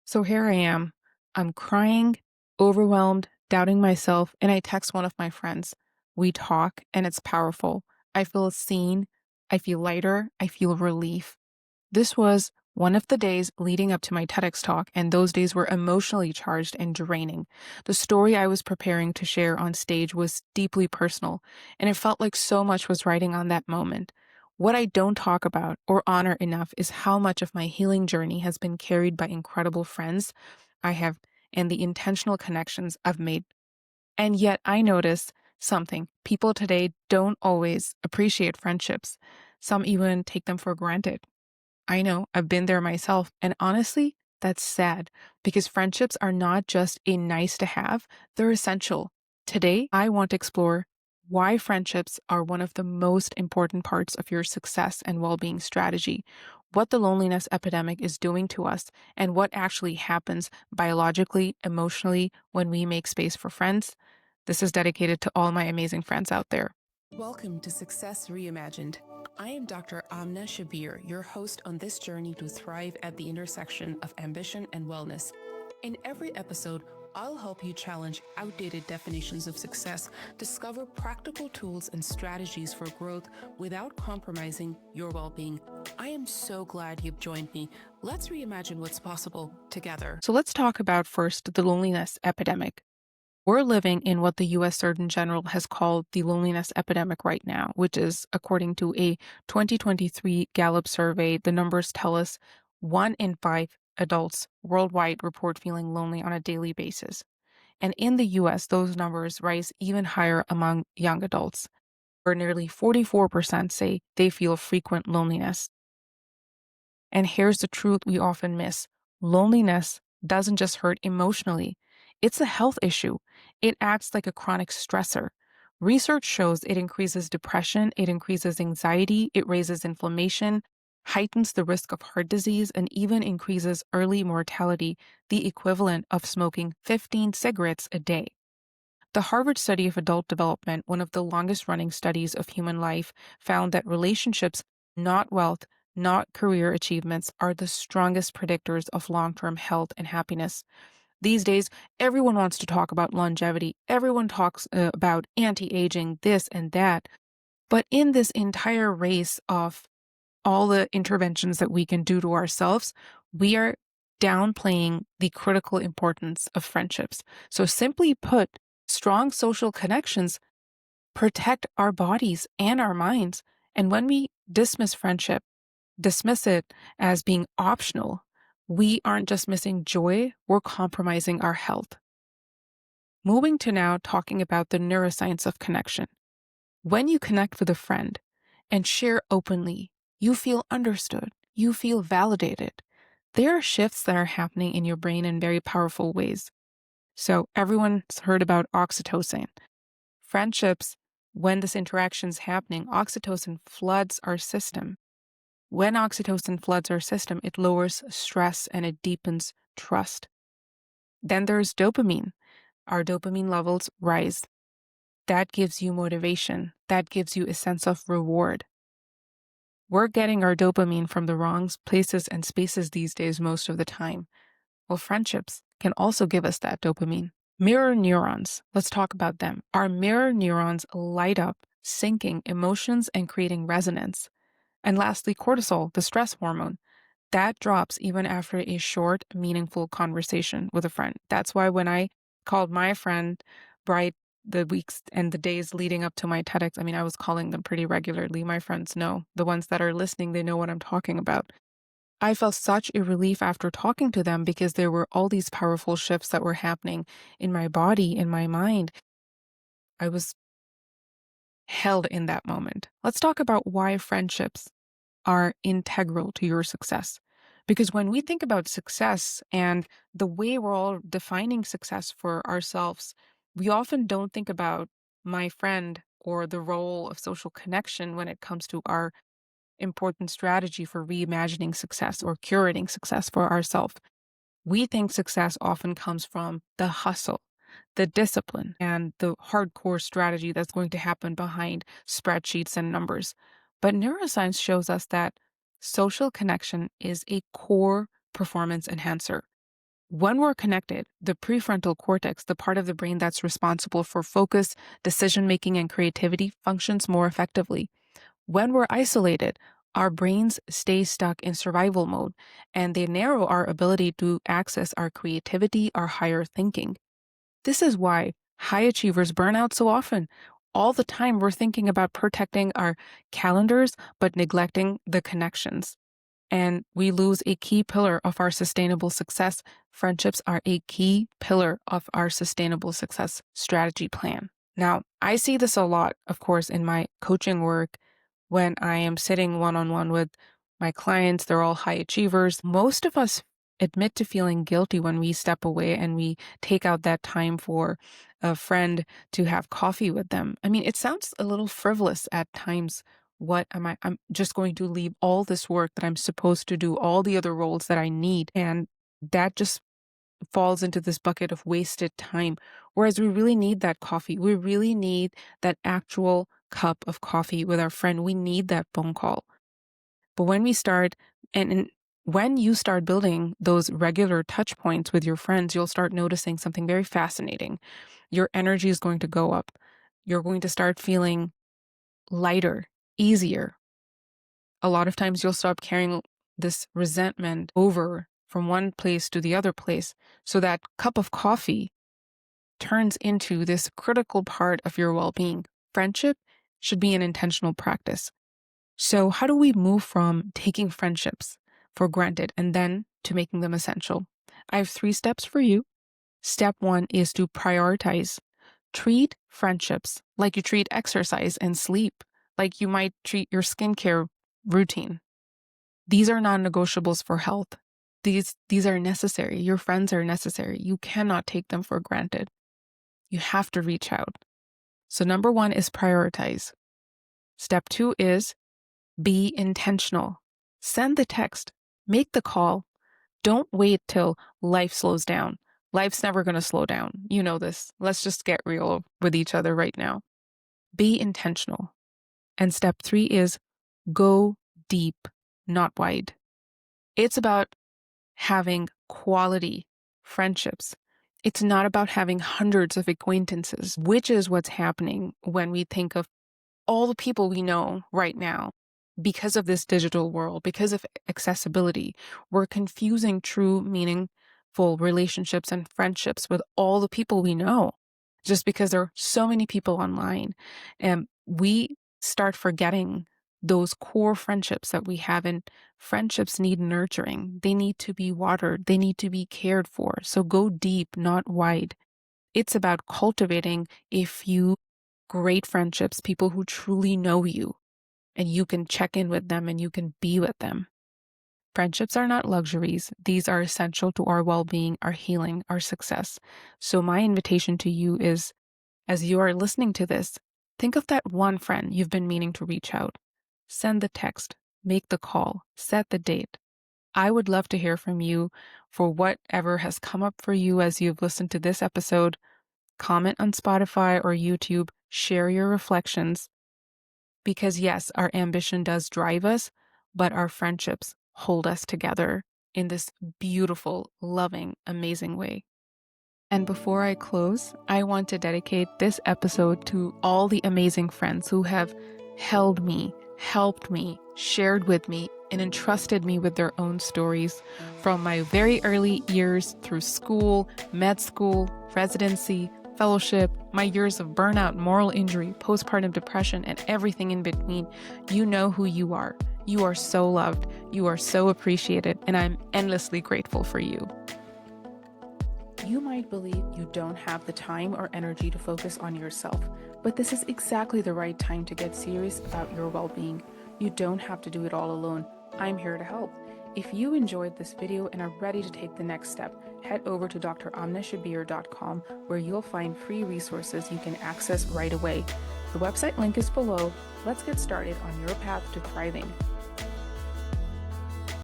So here I am. I'm crying, overwhelmed, doubting myself, and I text one of my friends. We talk, and it's powerful. I feel seen. I feel lighter. I feel relief. This was one of the days leading up to my TEDx talk, and those days were emotionally charged and draining. The story I was preparing to share on stage was deeply personal, and it felt like so much was riding on that moment. What I don't talk about or honor enough is how much of my healing journey has been carried by incredible friends I have and the intentional connections I've made. And yet I notice something. People today don't always appreciate friendships. Some even take them for granted. I know, I've been there myself. And honestly, that's sad because friendships are not just a nice to have, they're essential. Today, I want to explore why friendships are one of the most important parts of your success and well being strategy, what the loneliness epidemic is doing to us, and what actually happens biologically, emotionally when we make space for friends. This is dedicated to all my amazing friends out there. Welcome to Success Reimagined. I am Dr. Amna Shabbir, your host on this journey to thrive at the intersection of ambition and wellness. In every episode, I'll help you challenge outdated definitions of success, discover practical tools and strategies for growth without compromising your well being. I am so glad you've joined me. Let's reimagine what's possible together. So let's talk about first the loneliness epidemic. We're living in what the US Surgeon General has called the loneliness epidemic right now, which is, according to a 2023 Gallup survey, the numbers tell us 1 in 5 adults worldwide report feeling lonely on a daily basis. And in the US, those numbers rise even higher among young adults, where nearly 44% say they feel frequent loneliness. And here's the truth we often miss. Loneliness doesn't just hurt emotionally. It's a health issue. It acts like a chronic stressor. Research shows it increases depression, it increases anxiety, it raises inflammation, heightens the risk of heart disease, and even increases early mortality, the equivalent of smoking 15 cigarettes a day. The Harvard Study of Adult Development, one of the longest running studies of human life, found that relationships, not wealth, not career achievements, are the strongest predictors of long term health and happiness. These days, everyone wants to talk about longevity. Everyone talks about anti aging, this and that. But in this entire race of all the interventions that we can do to ourselves, we are downplaying the critical importance of friendships. So, simply put, strong social connections protect our bodies and our minds. And when we dismiss friendship, dismiss it as being optional, we aren't just missing joy, we're compromising our health. Moving to now talking about the neuroscience of connection. When you connect with a friend and share openly, you feel understood, you feel validated. There are shifts that are happening in your brain in very powerful ways. So, everyone's heard about oxytocin. Friendships, when this interaction is happening, oxytocin floods our system. When oxytocin floods our system, it lowers stress and it deepens trust. Then there's dopamine. Our dopamine levels rise. That gives you motivation. That gives you a sense of reward. We're getting our dopamine from the wrong places and spaces these days most of the time. Well, friendships can also give us that dopamine. Mirror neurons, let's talk about them. Our mirror neurons light up, syncing emotions and creating resonance. And lastly, cortisol, the stress hormone, that drops even after a short, meaningful conversation with a friend. That's why when I called my friend Bright the weeks and the days leading up to my TEDx, I was calling them pretty regularly. My friends know, the ones that are listening, they know what I'm talking about. I felt such a relief after talking to them because there were all these powerful shifts that were happening in my body, in my mind. I was held in that moment. Let's talk about why friendships are integral to your success. Because when we think about success and the way we're all defining success for ourselves, we often don't think about my friend or the role of social connection when it comes to our important strategy for reimagining success or curating success for ourselves. We think success often comes from the hustle, the discipline, and the hardcore strategy that's going to happen behind spreadsheets and numbers. But neuroscience shows us that social connection is a core performance enhancer. When we're connected, the prefrontal cortex, the part of the brain that's responsible for focus, decision-making, and creativity, functions more effectively. When we're isolated, our brains stay stuck in survival mode, and they narrow our ability to access our creativity, our higher thinking. This is why high achievers burn out so often. All the time, we're thinking about protecting our calendars, but neglecting the connections. And we lose a key pillar of our sustainable success. Friendships are a key pillar of our sustainable success strategy plan. Now, I see this a lot, of course, in my coaching work when I am sitting one-on-one with my clients. They're all high achievers. Most of us admit to feeling guilty when we step away and we take out that time for a friend to have coffee with them. I mean, it sounds a little frivolous at times. What am I? I'm just going to leave all this work that I'm supposed to do, all the other roles that I need, and that just falls into this bucket of wasted time. Whereas we really need that coffee. We really need that actual cup of coffee with our friend. We need that phone call. But when we start, and when you start building those regular touch points with your friends, you'll start noticing something very fascinating. Your energy is going to go up. You're going to start feeling lighter, easier. A lot of times you'll stop carrying this resentment over from one place to the other place. So that cup of coffee turns into this critical part of your well-being. Friendship should be an intentional practice. So how do we move from taking friendships for granted and then to making them essential? I have 3 steps for you. Step 1 is to prioritize. Treat friendships like you treat exercise and sleep, like you might treat your skincare routine. These are non-negotiables for health. These are necessary. Your friends are necessary. You cannot take them for granted. You have to reach out. So number 1 is prioritize. Step 2 is be intentional. Send the text. Make the call. Don't wait till life slows down. Life's never going to slow down. You know this. Let's just get real with each other right now. Be intentional. And step 3 is go deep, not wide. It's about having quality friendships. It's not about having hundreds of acquaintances, which is what's happening when we think of all the people we know right now. Because of this digital world, because of accessibility, we're confusing true, meaningful relationships and friendships with all the people we know, just because there are so many people online. And we start forgetting those core friendships that we have, and friendships need nurturing. They need to be watered. They need to be cared for. So go deep, not wide. It's about cultivating a few great friendships, people who truly know you, and you can check in with them and you can be with them. Friendships are not luxuries. These are essential to our well-being, our healing, our success. So my invitation to you is, as you are listening to this, think of that one friend you've been meaning to reach out. Send the text, make the call, set the date. I would love to hear from you for whatever has come up for you as you've listened to this episode. Comment on Spotify or YouTube, share your reflections. Because yes, our ambition does drive us, but our friendships hold us together in this beautiful, loving, amazing way. And before I close, I want to dedicate this episode to all the amazing friends who have held me, helped me, shared with me, and entrusted me with their own stories from my very early years through school, med school, residency, fellowship, my years of burnout, moral injury, postpartum depression, and everything in between. You know who you are. You are so loved. You are so appreciated, and I'm endlessly grateful for you. You might believe you don't have the time or energy to focus on yourself, but this is exactly the right time to get serious about your well-being. You don't have to do it all alone. I'm here to help. If you enjoyed this video and are ready to take the next step, head over to dramnashabir.com, where you'll find free resources you can access right away. The website link is below. Let's get started on your path to thriving.